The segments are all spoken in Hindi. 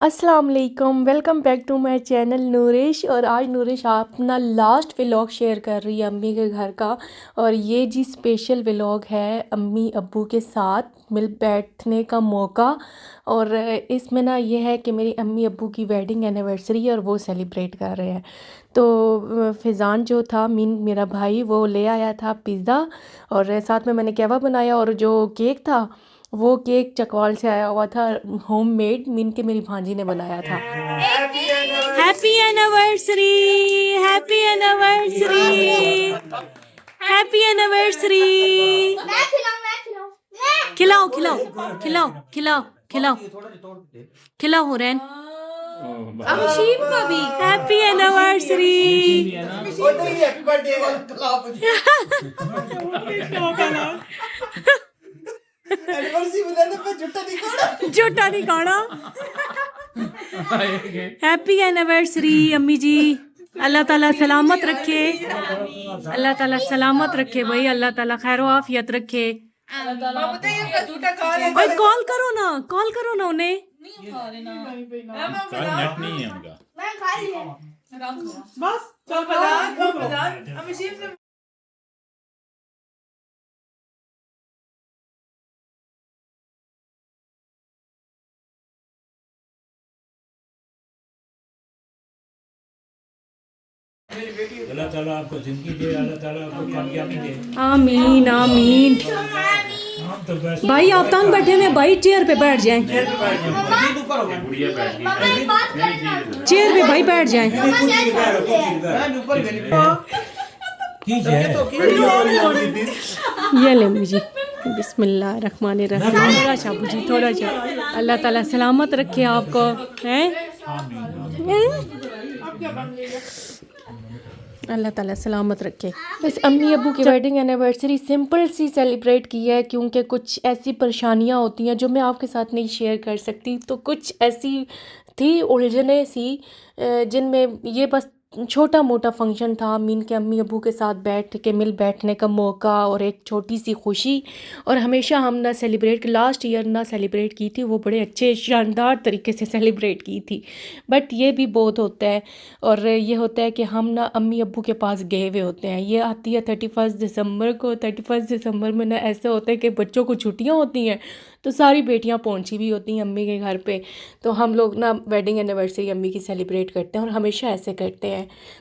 अस्सलाम वालेकुम, welcome back to my channel Noorish. और आज नूरिश अपना लास्ट व्लॉग शेयर कर रही है अम्मी के घर का। और ये जी स्पेशल व्लॉग है अम्मी अब्बू के साथ मिल बैठने का मौका। और इसमें ना ये है कि मेरी अम्मी अब्बू की वेडिंग एनिवर्सरी है और वो सेलिब्रेट कर रहे हैं। तो फ़िज़ान जो था मेरा भाई वो ले आया था पिज़्ज़ा, और साथ में मैंने कहवा बनाया, और जो केक था वो केक चकवाल से आया हुआ था, होममेड मीन के मेरी भांजी ने बनाया था। Happy anniversary, happy anniversary, happy anniversary. खिलाओ खिलाओ खिलाओ खिलाओ खिलाओ खिलाओ हो रैन। अमशीब का भी हैप्पी एनिवर्सरी। झूठा नहीं खाना। हैप्पी एनिवर्सरी अम्मी जी, अल्लाह ताला सलामत रखे, अल्लाह ताला सलामत रखे भाई, अल्लाह ताला खैर आफियत रखे। और कॉल करो ना उन्हें। अल्लाह ताला आपको जिंदगी दे, अल्लाह ताला आपको कामयाबी दे। आमीन आमीन। भाई आप तंग बैठे हुए भाई, चेयर पे बैठ जाएं, चेयर पे भाई बैठ जाएं। ये ले मुझे बिस्मिल्लाह रहमान रहीम। थोड़ा सा बुझी, थोड़ा सा। अल्लाह ताला सलामत रखे आपको, हैं? अल्लाह ताला सलामत रखे। बस अम्मी अबू की वेडिंग एनिवर्सरी सिंपल सी सेलिब्रेट की है, क्योंकि कुछ ऐसी परेशानियां होती हैं जो मैं आपके साथ नहीं शेयर कर सकती। तो कुछ ऐसी थी उलझने सी, जिनमें ये बस छोटा मोटा फंक्शन था। मीन के अम्मी अबू के साथ बैठ के मिल बैठने का मौका और एक छोटी सी खुशी। और हमेशा हम ना सेलिब्रेट, लास्ट ईयर ना सेलिब्रेट की थी, वो बड़े अच्छे शानदार तरीके से सेलिब्रेट की थी। बट ये भी बहुत होता है। और ये होता है कि हम ना अम्मी अब्बू के पास गए हुए होते हैं। ये आती है 31 दिसंबर को। 31 दिसंबर में ना ऐसे होता है कि बच्चों को छुट्टियां होती हैं, तो सारी बेटियां पहुंची भी होती हैं अम्मी के घर पे। तो हम लोग ना वेडिंग एनिवर्सरी अम्मी की सेलिब्रेट करते हैं और हमेशा ऐसे करते हैं।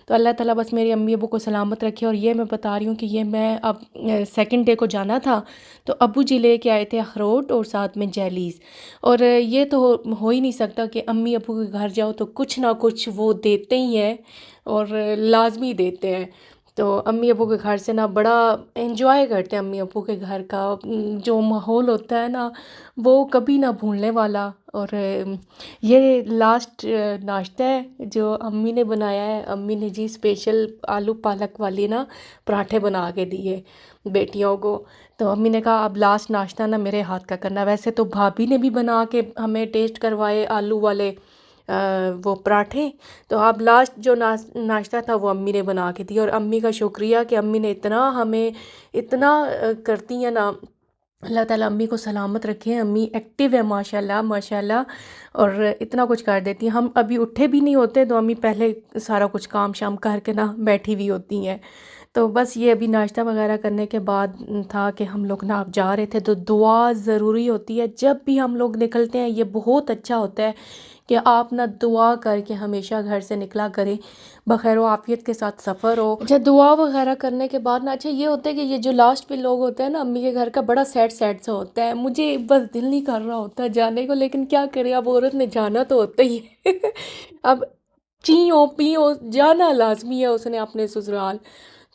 तो अल्लाह ताला बस मेरी अम्मी अब्बू को सलामत रखे। और ये मैं बता रही हूँ कि ये मैं अब सेकंड डे को जाना था, तो अब्बू जी ले के आए थे अखरोट और साथ में जेलीज़। और ये तो हो ही नहीं सकता कि अम्मी अब्बू के घर जाओ तो कुछ ना कुछ वो देते ही हैं, और लाजमी देते हैं। तो अम्मी अब्बू के घर से ना बड़ा एंजॉय करते हैं अम्मी अब्बू के घर का। जो माहौल होता है ना, वो कभी ना भूलने वाला। और ये लास्ट नाश्ता है जो अम्मी ने बनाया है। अम्मी ने जी स्पेशल आलू पालक वाली ना पराठे बना के दिए बेटियों को। तो अम्मी ने कहा अब लास्ट नाश्ता ना मेरे हाथ का करना। वैसे तो भाभी ने भी बना के हमें टेस्ट करवाए आलू वाले वो पराठे। तो अब लास्ट जो नाश्ता था वो अम्मी ने बना के दिया। और अम्मी का शुक्रिया कि अम्मी ने इतना हमें इतना करती हैं ना। अल्लाह ताला अम्मी को सलामत रखे। अम्मी एक्टिव है माशाल्लाह माशाल्लाह, और इतना कुछ कर देती हैं। हम अभी उठे भी नहीं होते तो अम्मी पहले सारा कुछ काम शाम करके ना बैठी हुई होती हैं। तो बस ये अभी नाश्ता वगैरह करने के बाद था कि हम लोग ना अब जा रहे थे। तो दुआ ज़रूरी होती है जब भी हम लोग निकलते हैं। ये बहुत अच्छा होता है कि आप ना दुआ करके हमेशा घर से निकला करें, बखैर आफियत के साथ सफ़र हो। अच्छा, दुआ वगैरह करने के बाद ना अच्छा ये होता है कि ये जो लास्ट पे लोग होते हैं ना अम्मी के घर का, बड़ा सैड सैड सा होता है। मुझे बस दिल नहीं कर रहा होता जाने को, लेकिन क्या करें, अब औरत ने जाना तो होता ही है। अब ची हो पी हो जाना लाजमी है उसने अपने ससुराल।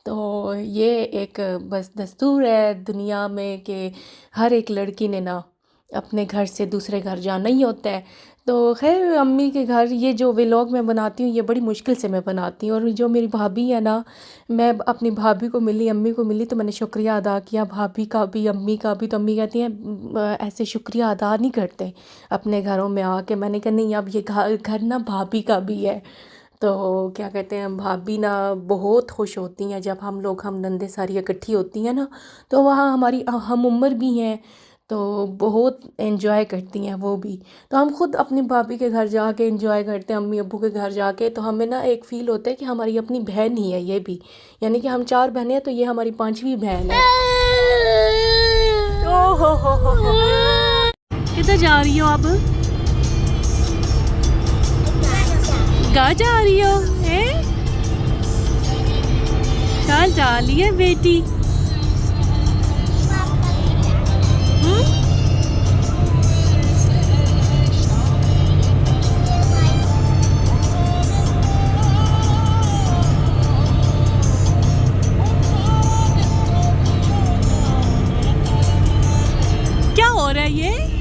तो ये एक बस दस्तूर है दुनिया में कि हर एक लड़की ने ना अपने घर से दूसरे घर जाना ही होता है। तो खैर अम्मी के घर ये जो व्लॉग मैं बनाती हूँ ये बड़ी मुश्किल से मैं बनाती हूँ। और जो मेरी भाभी है ना, मैं अपनी भाभी को मिली, अम्मी को मिली, तो मैंने शुक्रिया अदा किया भाभी का भी अम्मी का भी। तो अम्मी कहती हैं ऐसे शुक्रिया अदा नहीं करते अपने घरों में आके। मैंने कहा नहीं, अब ये घर ना भाभी का भी है। तो क्या कहते हैं, भाभी ना बहुत खुश होती हैं जब हम लोग हम नंदे सारी इकट्ठी होती हैं ना। तो वहाँ हमारी हम उम्र भी हैं, तो बहुत एंजॉय करती हैं वो भी। तो हम खुद अपनी भाभी के घर जाके एंजॉय करते हैं, अम्मी अब्बू के घर जाके, तो हमें ना एक फ़ील होता है कि हमारी अपनी बहन ही है ये भी, यानी कि हम 4 बहनें हैं तो ये हमारी 5वीं बहन है। ओ हो किधर जा रही हो अब? कहाँ जा रही हो? कहाँ जा रही है बेटी? क्या हो रहा है ये?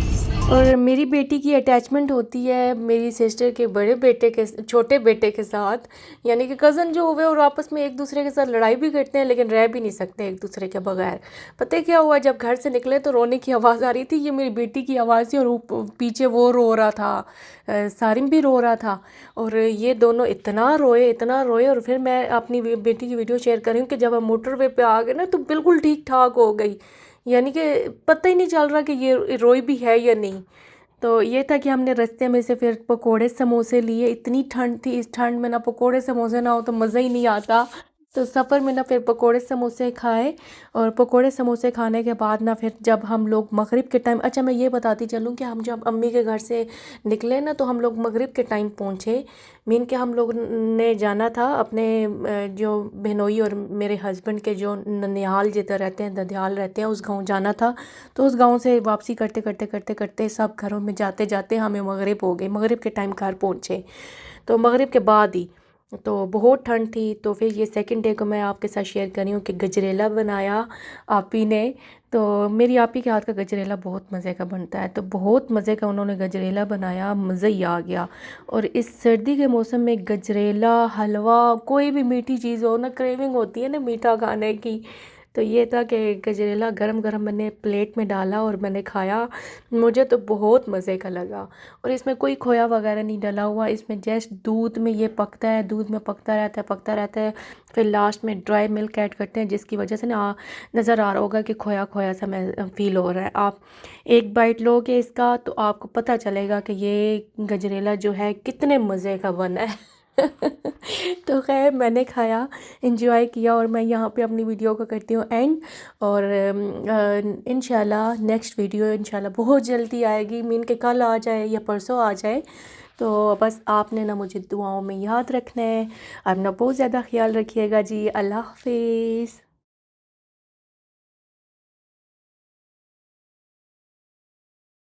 और मेरी बेटी की अटैचमेंट होती है मेरी सिस्टर के बड़े बेटे के छोटे बेटे के साथ, यानी कि कज़न जो हुए और आपस में एक दूसरे के साथ लड़ाई भी करते हैं लेकिन रह भी नहीं सकते एक दूसरे के बगैर। पता है क्या हुआ, जब घर से निकले तो रोने की आवाज़ आ रही थी, ये मेरी बेटी की आवाज़ थी, और पीछे वो रो रहा था, सारिम भी रो रहा था, और ये दोनों इतना रोए। और फिर मैं अपनी बेटी की वीडियो शेयर कर रही हूँ कि जब हम मोटरवे पे आ गए ना तो बिल्कुल ठीक ठाक हो गई, यानी कि पता ही नहीं चल रहा कि ये रोई भी है या नहीं। तो ये था कि हमने रास्ते में से फिर पकोड़े समोसे लिए, इतनी ठंड थी, इस ठंड में ना पकोड़े समोसे ना हो तो मज़ा ही नहीं आता। तो सफ़र में ना फिर पकोड़े समोसे खाए, और पकोड़े समोसे खाने के बाद ना फिर जब हम लोग मगरिब के टाइम, अच्छा मैं ये बताती चलूँ कि हम जब अम्मी के घर से निकले ना तो हम लोग मगरिब के टाइम पहुँचे। मीन के हम लोग ने जाना था अपने जो बहनोई और मेरे हस्बैंड के जो ननिहाल जिधर रहते हैं, ददियाल रहते हैं, उस गांव जाना था। तो उस गांव से वापसी करते करते करते करते सब घरों में जाते जाते हमें मगरिब हो गई, मगरिब के टाइम घर पहुँचे। तो मगरिब के बाद ही तो बहुत ठंड थी। तो फिर ये सेकंड डे को मैं आपके साथ शेयर कर रही हूँ कि गजरेला बनाया आपी ने। तो मेरी आपी के हाथ का गजरेला बहुत मज़े का बनता है, तो बहुत मज़े का उन्होंने गजरेला बनाया, मज़ा ही आ गया। और इस सर्दी के मौसम में गजरेला, हलवा, कोई भी मीठी चीज़ हो ना, क्रेविंग होती है ना मीठा खाने की। तो ये था कि गजरेला गरम गरम मैंने प्लेट में डाला और मैंने खाया, मुझे तो बहुत मज़े का लगा। और इसमें कोई खोया वगैरह नहीं डला हुआ, इसमें जस्ट दूध में ये पकता है, दूध में पकता रहता है पकता रहता है, फिर लास्ट में ड्राई मिल्क ऐड करते हैं, जिसकी वजह से ना नज़र आ रहा होगा कि खोया खोया सा मैं फ़ील हो रहा है। आप एक बाइट लोगे इसका तो आपको पता चलेगा कि ये गजरेला जो है कितने मज़े का बना है। तो खैर मैंने खाया, इंजॉय किया, और मैं यहाँ पे अपनी वीडियो को करती हूँ एंड। और इंशाल्लाह नेक्स्ट वीडियो इंशाल्लाह बहुत जल्दी आएगी, मीन के कल आ जाए या परसों आ जाए। तो बस आपने ना मुझे दुआओं में याद रखना है। अपना बहुत ज़्यादा ख्याल रखिएगा जी। अल्लाह हाफिज़।